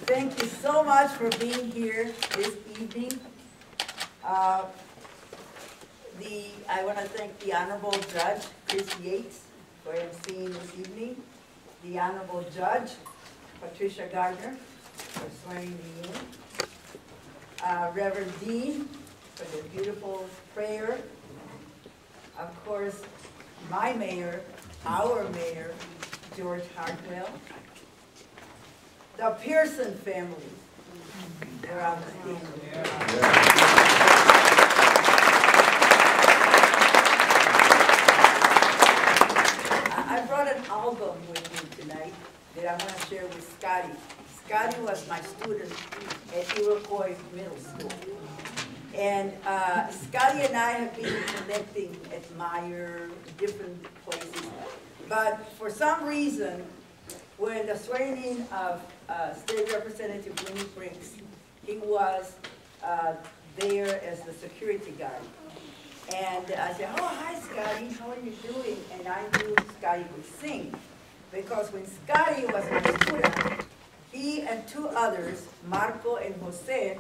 Thank you so much for being here this evening. I want to thank the Honorable Judge Chris Yates for emceeing this evening, the Honorable Judge Patricia Gardner for swearing me in, Reverend Dean for the beautiful prayer, of course, my mayor, our mayor, George Hartwell, the Pearson family, they're outstanding. I brought an album with me tonight that I want to share with Scotty. Scotty was my student at Iroquois Middle School. And Scotty and I have been connecting at Meyer, different places. But for some reason, when the swearing in of State Representative Winnie Briggs, he was there as the security guard. And I said, oh, hi, Scotty, how are you doing? And I knew Scotty would sing. Because when Scotty was my student, he and two others, Marco and Jose,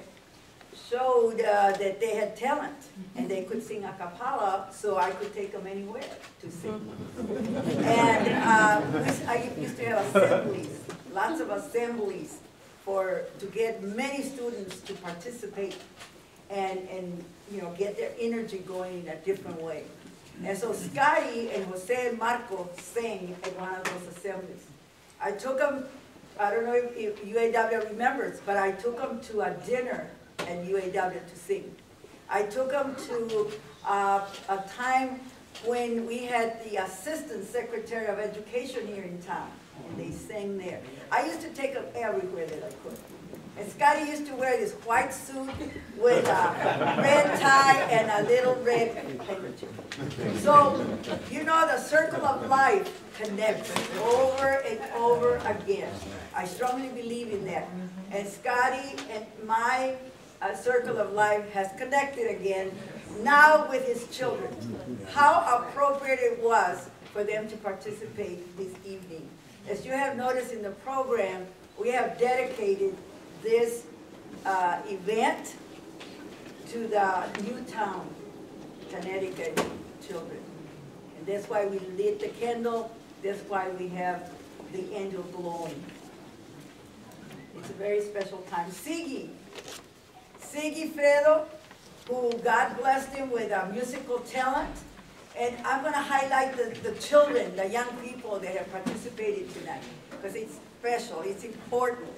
showed that they had talent and they could sing a cappella, so I could take them anywhere to sing. And I used to have assemblies, lots of assemblies to get many students to participate and get their energy going in a different way. And so Scotty and Jose and Marco sang at one of those assemblies. I took them, I don't know if UAW remembers, but I took them to a dinner at UAW to sing. I took them to a time when we had the Assistant Secretary of Education here in town, and they sang there. I used to take them everywhere that I could. And Scotty used to wear this white suit with a red tie and a little red handkerchief. So, the circle of life connects over and over again. I strongly believe in that. And Scotty and my circle of life has connected again, now with his children. How appropriate it was for them to participate this evening. As you have noticed in the program, we have dedicated this event to the Newtown, Connecticut children. And that's why we lit the candle, that's why we have the angel glowing. It's a very special time. Siggy Fredo, who God blessed him with a musical talent. And I'm going to highlight the children, the young people that have participated tonight, because it's special, it's important.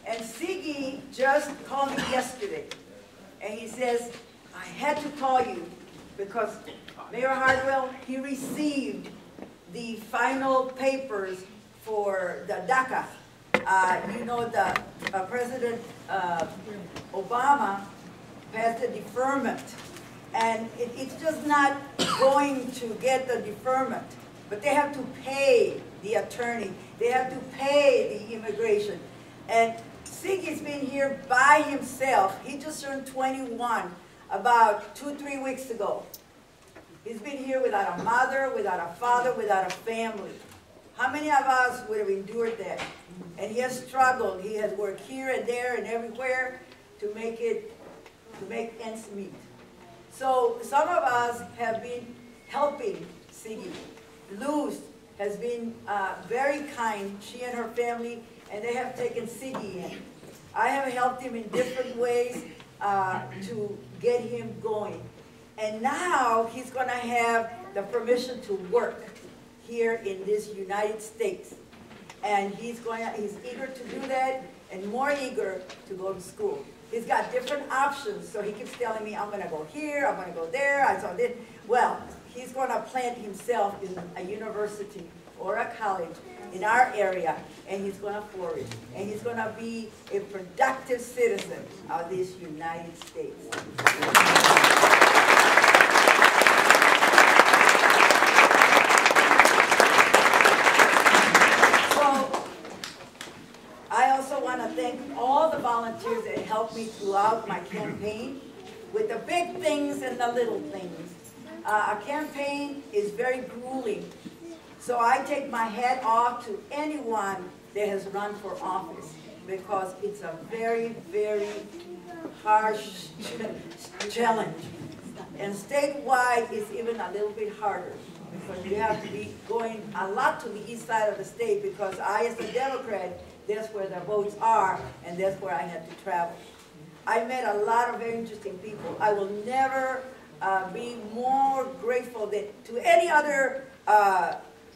And Siggy just called me yesterday, and he says, I had to call you because Mayor Hardwell, he received the final papers for the DACA. President Obama passed a deferment, and it's just not going to get the deferment, but they have to pay the attorney, they have to pay the immigration. And Siggy's been here by himself. He just turned 21 about 2-3 weeks ago. He's been here without a mother, without a father, without a family. How many of us would have endured that? And he has struggled. He has worked here and there and everywhere to make ends meet. So some of us have been helping Siggy. Luz has been very kind, she and her family, and they have taken Siggy in. I have helped him in different ways to get him going. And now he's going to have the permission to work here in this United States. And he's eager to do that and more eager to go to school. He's got different options, so he keeps telling me, I'm going to go here, I'm going to go there, I saw this. Well, he's going to plant himself in a university or a college in our area, and he's going to flourish. And he's going to be a productive citizen of this United States. I also want to thank all the volunteers that helped me throughout my campaign with the big things and the little things. A campaign is very grueling, so I take my hat off to anyone that has run for office, because it's a very, very harsh challenge. And statewide is even a little bit harder, because you have to be going a lot to the east side of the state, because I, as a Democrat, that's where the votes are, and that's where I had to travel. I met a lot of very interesting people. I will never be more grateful to any other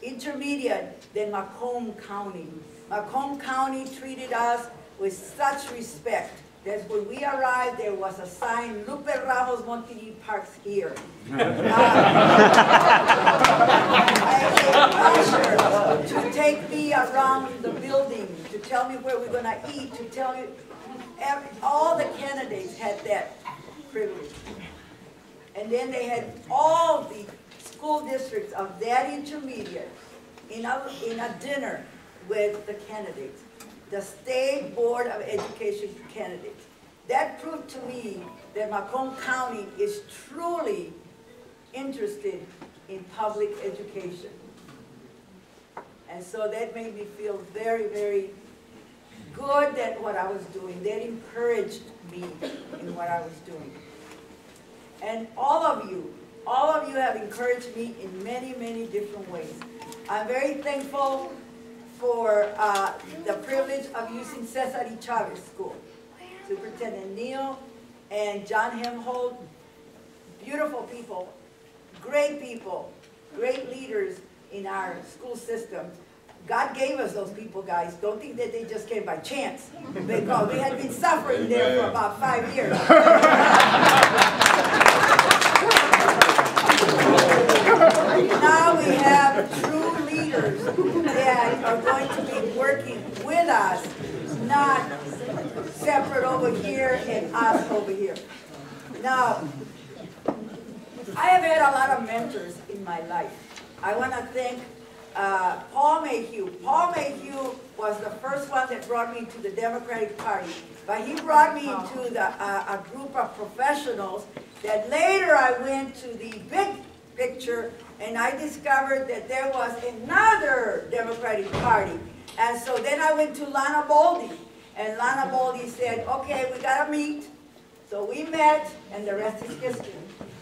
intermediate than Macomb County. Macomb County treated us with such respect that when we arrived, there was a sign, Lupe Ramos-Montigny parks here. A usher to take me around the building, to tell me where we're going to eat, to tell me, all the candidates had that privilege. And then they had all the school districts of that intermediate in a dinner with the candidates, the State Board of Education candidates. That proved to me that Macomb County is truly interested in public education. And so that made me feel very, very good at what I was doing. That encouraged me in what I was doing. And all of you have encouraged me in many, many different ways. I'm very thankful for the privilege of using Cesar Chavez School. Superintendent Neal and John Hemhold, beautiful people, great leaders in our school system. God gave us those people, guys. Don't think that they just came by chance, because we had been suffering there for about 5 years. Now we have true leaders that are going to be working with us, not separate over here and us over here. Now, I have had a lot of mentors in my life. I want to thank Paul Mayhew. Paul Mayhew was the first one that brought me to the Democratic Party, but he brought me to a group of professionals that later I went to the big picture, and I discovered that there was another Democratic Party. And so then I went to Lana Boldy, and Lana Boldy said, okay, we got to meet. So we met, and the rest is history,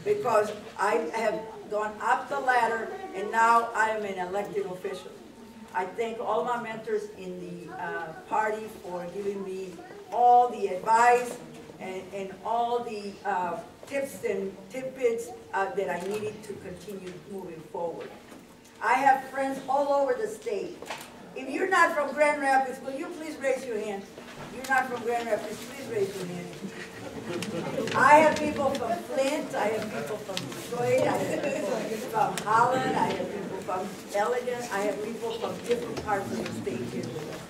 because I have gone up the ladder, and now I am an elected official. I thank all my mentors in the party for giving me all the advice and all the tips and tidbits that I needed to continue moving forward. I have friends all over the state. If you're not from Grand Rapids, will you please raise your hand? If you're not from Grand Rapids, please raise your hand. I have people from Flint, I have people from Detroit, I have people from Holland, I have people from Elegant, I have people from different parts of the state here with us.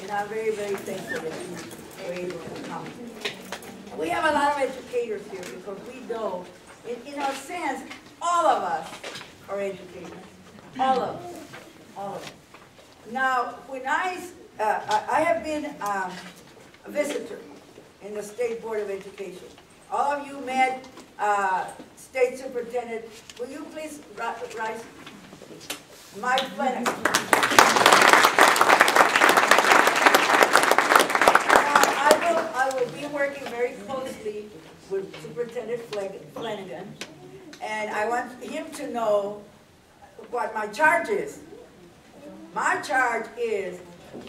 And I'm very, very thankful that you were able to come. We have a lot of educators here, because we know, in our sense, all of us are educators. All of us. All of us. Now, when I have been a visitor in the State Board of Education. All of you met State Superintendent. Will you please rise? Mike Flanagan. Now, I will be working very closely with Superintendent Flanagan, and I want him to know what my charge is. My charge is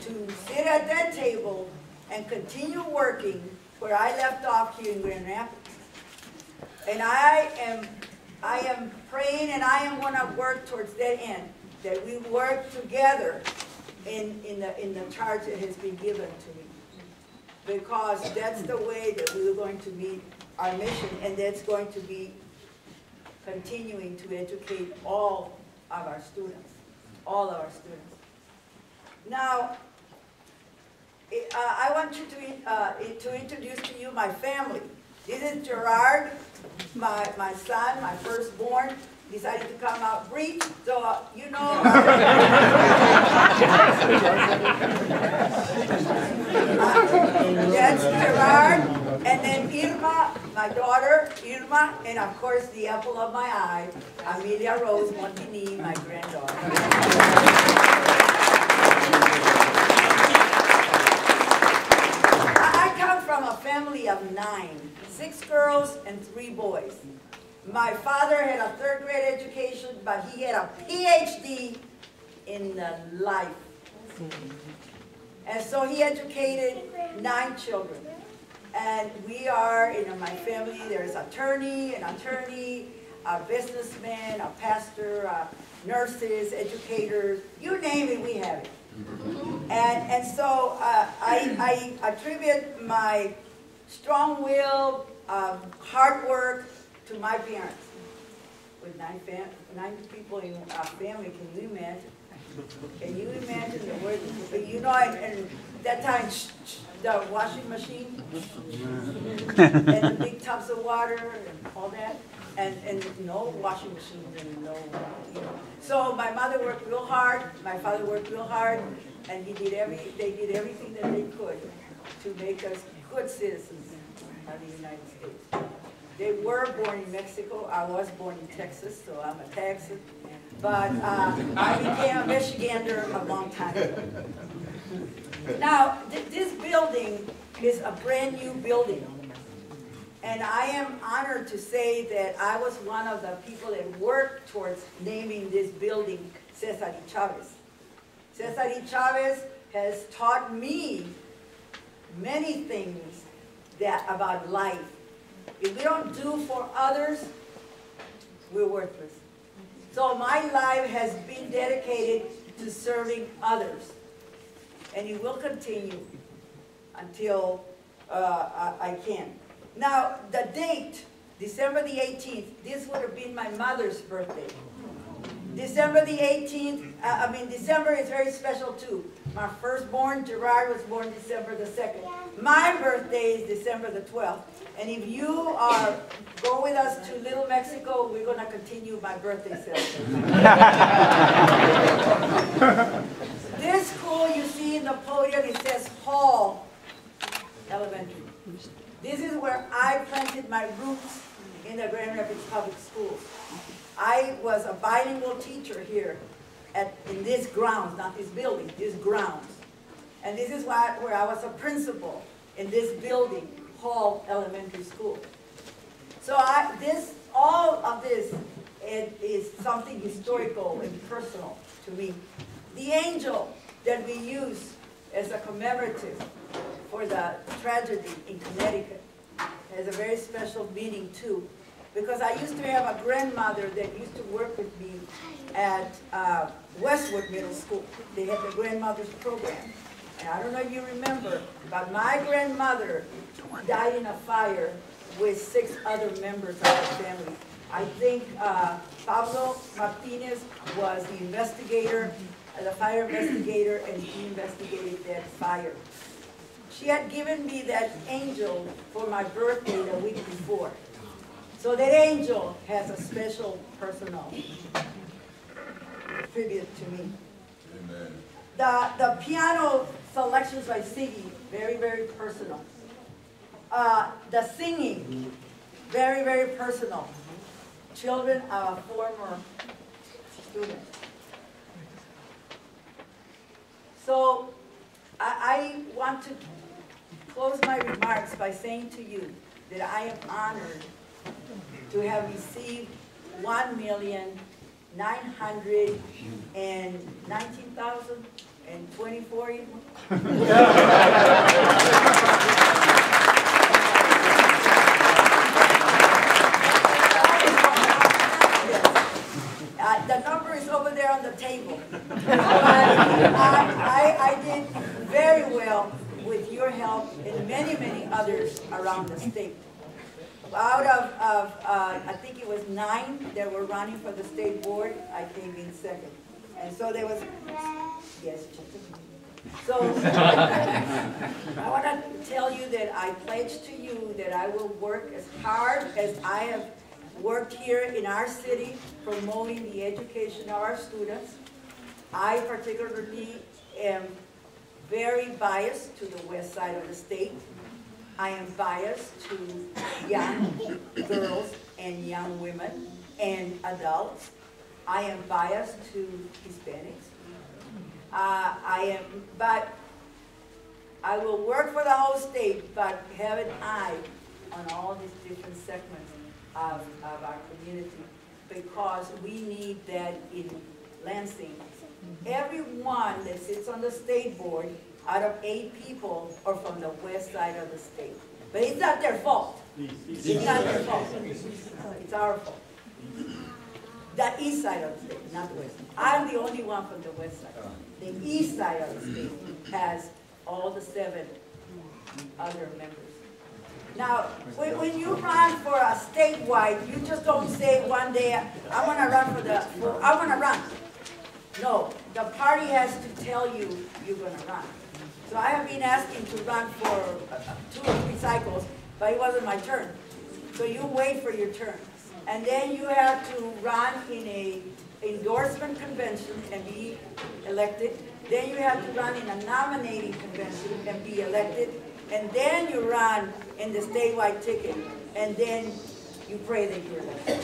to sit at that table and continue working where I left off here in Grand Rapids. And I am praying, and I am going to work towards that end, that we work together in the charge that has been given to me. Because that's the way that we are going to meet our mission, and that's going to be continuing to educate all of our students, all of our students. Now, I want you to introduce to you my family. This is Gerard, my son, my firstborn. Decided to come out breech, so you know. That's Gerard, and then Irma, my daughter, Irma, and of course the apple of my eye, Amelia Rose Montigny, my granddaughter. of 9, 6 girls and 3 boys. My father had a 3rd grade education, but he had a PhD in life. And so he educated 9 children. And we are, my family, there's an attorney, a businessman, a pastor, nurses, educators, you name it, we have it. And so I attribute my strong will, hard work to my parents. With 9 people in our family, can you imagine? Can you imagine the word? You know, and that time, the washing machine, and the big tubs of water, and all that, and no washing machines, and no, you know. So my mother worked real hard, my father worked real hard, and they did everything that they could to make us good citizens of the United States. They were born in Mexico. I was born in Texas, so I'm a Texan. But I became a Michigander a long time ago. Now, this building is a brand new building. And I am honored to say that I was one of the people that worked towards naming this building Cesar Chavez. Cesar Chavez has taught me many things about life. If we don't do for others, we're worthless. So my life has been dedicated to serving others. And it will continue until I can. Now, the date, December the 18th, this would have been my mother's birthday. December the 18th, December is very special too. My firstborn, Gerard, was born December the 2nd. My birthday is December the 12th. And if you go with us to Little Mexico, we're going to continue my birthday celebration. This school you see in the podium, it says Hall Elementary. This is where I planted my roots in the Grand Rapids Public Schools. I was a bilingual teacher here in these grounds, not this building, these grounds. And this is where I was a principal in this building, Hall Elementary School. So all of this is something historical and personal to me. The angel that we use as a commemorative for the tragedy in Connecticut has a very special meaning too. Because I used to have a grandmother that used to work with me at Westwood Middle School. They had the grandmother's program. And I don't know if you remember, but my grandmother died in a fire with 6 other members of the family. I think Pablo Martinez was the investigator, the fire investigator, and he investigated that fire. She had given me that angel for my birthday the week before. So that angel has a special personal tribute to me. Amen. The piano selections by Siggy, very, very personal. The singing, very, very personal. Children of a former student. So I want to close my remarks by saying to you that I am honored to have received 1,919,024 even. The number is over there on the table. I did very well with your help and many, many others around the state. Out of I think it was 9 that were running for the state board, I came in second. And so there was, yes, so I want to tell you that I pledge to you that I will work as hard as I have worked here in our city promoting the education of our students. I particularly am very biased to the west side of the state. I am biased to young girls and young women and adults. I am biased to Hispanics. But I will work for the whole state, but have an eye on all these different segments of our community, because we need that in Lansing. Everyone that sits on the state board, out of 8 people, are from the west side of the state. But it's not their fault. It's not their fault. It's our fault. The east side of the state, not the west. I'm the only one from the west side. The east side of the state has all the 7 other members. Now, when you run for a statewide, you just don't say one day, I want to run I want to run. No, the party has to tell you you're going to run. So I have been asking to run for 2 or 3 cycles, but it wasn't my turn. So you wait for your turn. And then you have to run in a endorsement convention and be elected. Then you have to run in a nominating convention and be elected. And then you run in the statewide ticket. And then you pray that you're elected.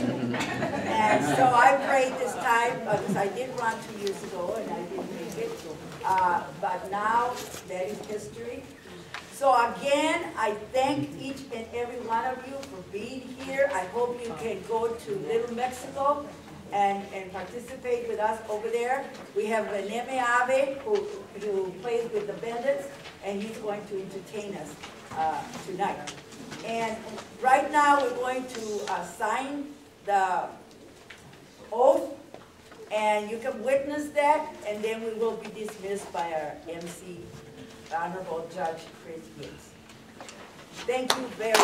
And so I prayed this time, because I did run 2 years ago and I didn't make it. But now that is history. So again, I thank each and every one of you for being here. I hope you can go to Little Mexico and participate with us over there. We have Reneme Ave, who plays with the bandits, and he's going to entertain us tonight. And right now we're going to sign the oath, and you can witness that, and then we will be dismissed by our MC, Honorable Judge Chris Yates. Thank you very much.